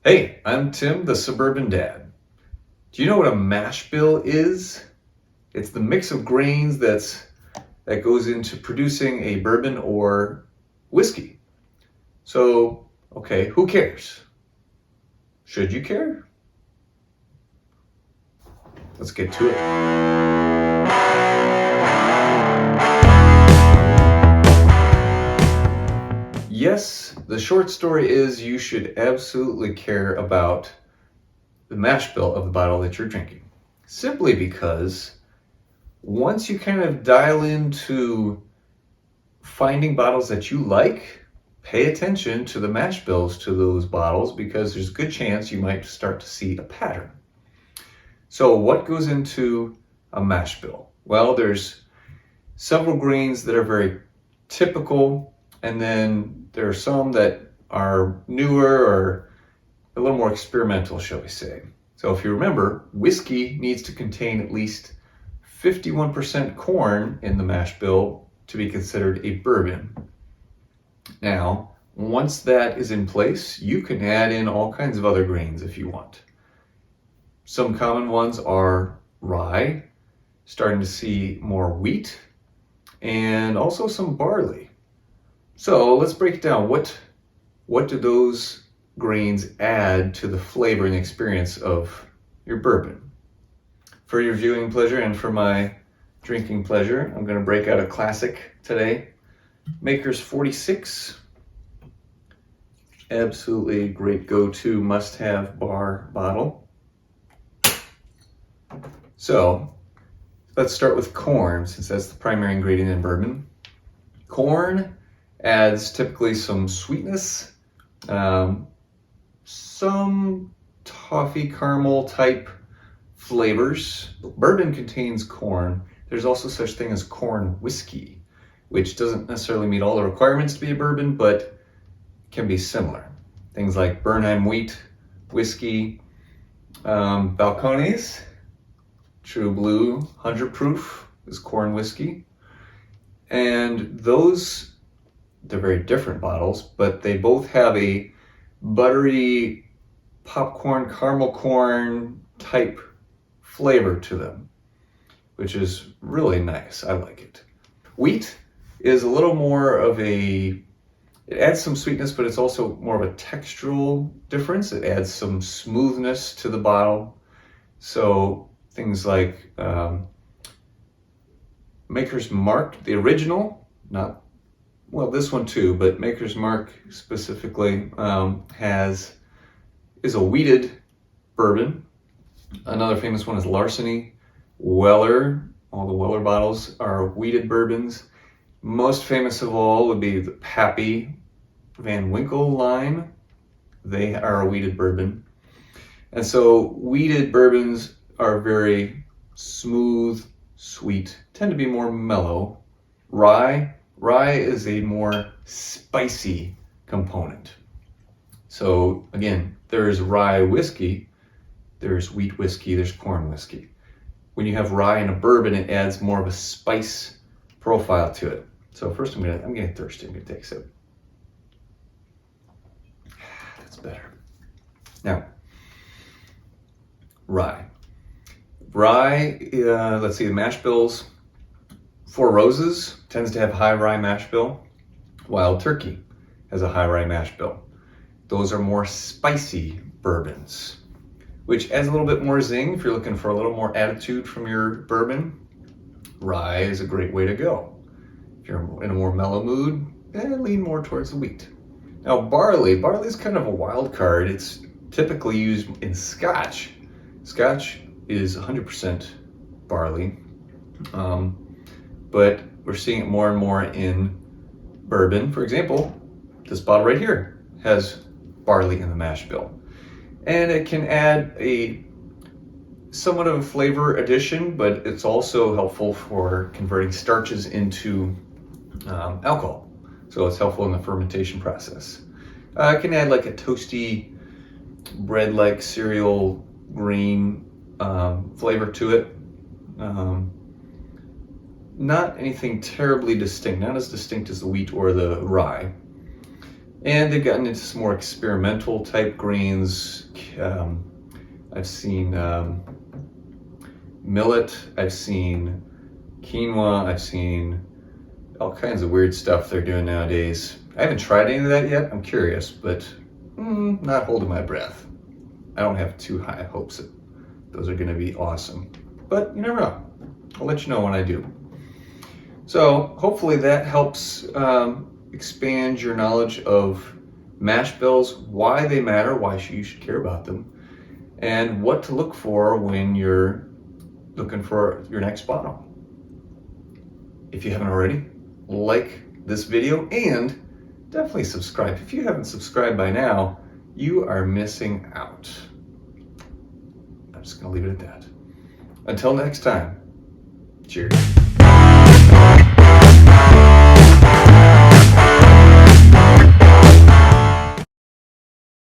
Hey, I'm Tim, the suburban dad. Do you know what a mash bill is? It's the mix of grains that goes into producing a bourbon or whiskey. So, okay, who cares? Should you care? Let's get to it. Yes, the short story is you should absolutely care about the mash bill of the bottle that you're drinking. Simply because once you kind of dial into finding bottles that you like, pay attention to the mash bills to those bottles because there's a good chance you might start to see a pattern. So what goes into a mash bill? Well, there's several grains that are very typical, and then there are some that are newer or a little more experimental, shall we say. So if you remember, whiskey needs to contain at least 51% corn in the mash bill to be considered a bourbon. Now, once that is in place, you can add in all kinds of other grains if you want. Some common ones are rye, starting to see more wheat, and also some barley. So let's break it down. What do those grains add to the flavor and experience of your bourbon? For your viewing pleasure and for my drinking pleasure, I'm going to break out a classic today. Maker's 46. Absolutely great go-to must-have bar bottle. So let's start with corn, since that's the primary ingredient in bourbon. Corn adds typically some sweetness, some toffee caramel type flavors. Bourbon contains corn. There's also such thing as corn whiskey, which doesn't necessarily meet all the requirements to be a bourbon, but can be similar. Things like Burnheim wheat whiskey, Balcones, True Blue 100 proof is corn whiskey. And those, they're very different bottles, but they both have a buttery popcorn, caramel corn type flavor to them, which is really nice. I like it. Wheat is a little more of it adds some sweetness, but it's also more of a textural difference. It adds some smoothness to the bottle. So things like Maker's Mark, the original, this one too, but Maker's Mark specifically is a wheated bourbon. Another famous one is Larceny. Weller, all the Weller bottles are wheated bourbons. Most famous of all would be the Pappy Van Winkle line. They are a wheated bourbon. And so wheated bourbons are very smooth, sweet, tend to be more mellow. Rye is a more spicy component. So again, there's rye whiskey, there's wheat whiskey, there's corn whiskey. When you have rye in a bourbon, it adds more of a spice profile to it. So first I'm getting thirsty. I'm gonna take a sip. That's better. Now, rye. Let's see, the mash bills. Four Roses tends to have high rye mash bill. Wild Turkey has a high rye mash bill. Those are more spicy bourbons, which adds a little bit more zing. If you're looking for a little more attitude from your bourbon, rye is a great way to go. If you're in a more mellow mood, lean more towards the wheat. Now barley is kind of a wild card. It's typically used in Scotch. Scotch is 100% barley, but we're seeing it more and more in bourbon. For example, this bottle right here has barley in the mash bill. And it can add a somewhat of a flavor addition, but it's also helpful for converting starches into alcohol. So it's helpful in the fermentation process. It can add like a toasty bread-like cereal green flavor to it. Not anything terribly distinct, not as distinct as the wheat or the rye. And they've gotten into some more experimental type grains. I've seen millet, I've seen quinoa, I've seen all kinds of weird stuff they're doing nowadays. I haven't tried any of that yet. I'm curious, but not holding my breath. I don't have too high hopes that those are going to be awesome. But you never know. I'll let you know when I do. So hopefully that helps expand your knowledge of mash bills, why they matter, why you should care about them, and what to look for when you're looking for your next bottle. If you haven't already, like this video and definitely subscribe. If you haven't subscribed by now, you are missing out. I'm just going to leave it at that. Until next time, cheers.